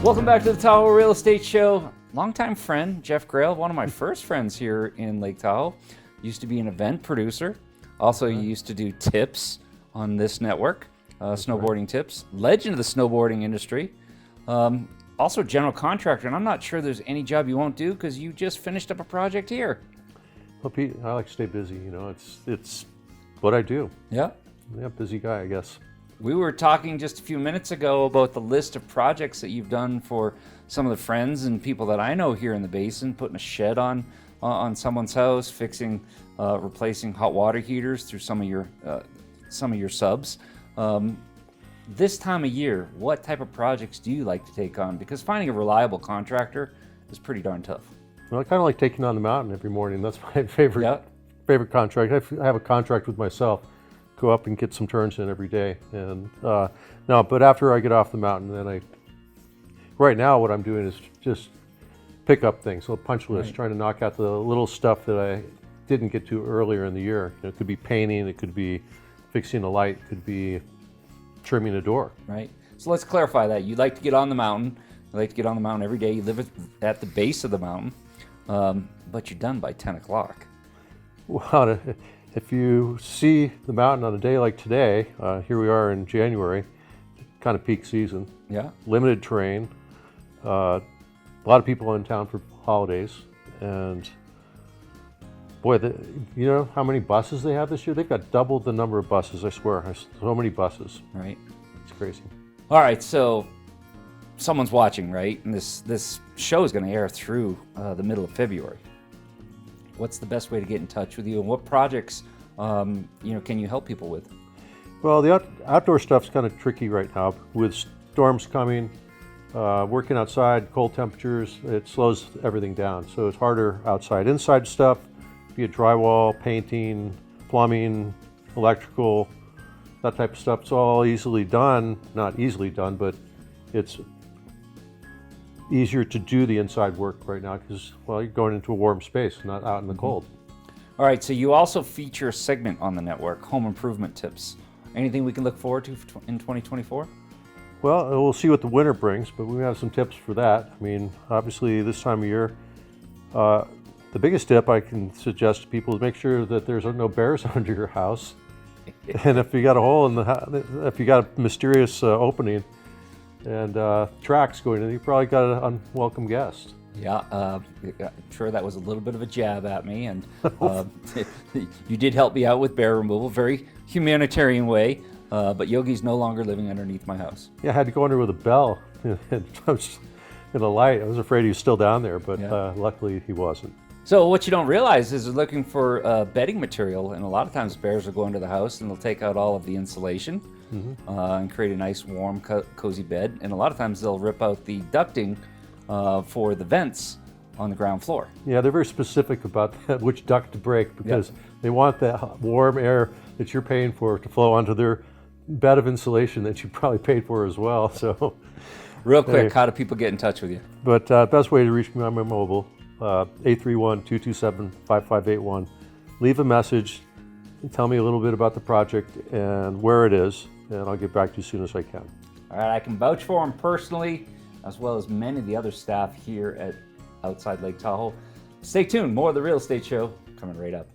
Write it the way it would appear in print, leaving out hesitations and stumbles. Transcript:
Welcome back to the Tahoe Real Estate Show. Longtime friend, Jeff Grell, one of my first friends here in Lake Tahoe. Used to be an event producer. Also, he used to do tips on this network, snowboarding tips. Legend of the snowboarding industry. Also, general contractor, and I'm not sure there's any job you won't do because you just finished up a project here. Well, Pete, I like to stay busy. You know, it's what I do. Yeah. Yeah, busy guy, I guess. We were talking just a few minutes ago about the list of projects that you've done for some of the friends and people that I know here in the basin, putting a shed on someone's house, fixing, replacing hot water heaters through some of your subs. This time of year, what type of projects do you like to take on? Because finding a reliable contractor is pretty darn tough. Well, I kind of like taking on the mountain every morning. That's my favorite contract. I have a contract with myself. Go up and get some turns in every day. And but after I get off the mountain, then right now what I'm doing is just pick up things, so punch list, trying to knock out the little stuff that I didn't get to earlier in the year. You know, it could be painting, it could be fixing a light, it could be trimming a door. Right. So let's clarify that. You like to get on the mountain. You like to get on the mountain every day. You live at the base of the mountain, but you're done by 10 o'clock. Well, if you see the mountain on a day like today, here we are in January, kind of peak season. Yeah. Limited terrain, a lot of people in town for holidays, and boy, you know how many buses they have this year? They've got double the number of buses, I swear. So many buses. Right. It's crazy. All right, so someone's watching, right? And this show is going to air through the middle of February. What's the best way to get in touch with you, and what projects can you help people with? Well, the outdoor stuff's kind of tricky right now with storms coming. Working outside, cold temperatures, it slows everything down. So it's harder outside. Inside stuff, be it drywall, painting, plumbing, electrical, that type of stuff. It's all easily done. Not easily done, but it's easier to do the inside work right now because, well, you're going into a warm space, not out in the cold. All right, so you also feature a segment on the network, Home Improvement Tips. Anything we can look forward to in 2024? Well, we'll see what the winter brings, but we have some tips for that. I mean, obviously this time of year, the biggest tip I can suggest to people is make sure that there's no bears under your house. And if you got a hole in the house, if you got a mysterious opening and tracks going in, you probably got an unwelcome guest. Yeah, I'm sure that was a little bit of a jab at me, and you did help me out with bear removal, very humanitarian way, but Yogi's no longer living underneath my house. Yeah, I had to go under with a bell and a light. I was afraid he was still down there, but luckily he wasn't. So what you don't realize is they're looking for bedding material, and a lot of times bears will go into the house and they'll take out all of the insulation and create a nice, warm, cozy bed, and a lot of times they'll rip out the ducting for the vents on the ground floor. Yeah, they're very specific about that, which duct to break, because they want that warm air that you're paying for to flow onto their bed of insulation that you probably paid for as well. So, real quick, how do people get in touch with you? But best way to reach me on my mobile, 831-227-5581. Leave a message and tell me a little bit about the project and where it is, and I'll get back to you as soon as I can. All right, I can vouch for him personally, as well as many of the other staff here at Outside Lake Tahoe. Stay tuned, more of the Real Estate Show coming right up.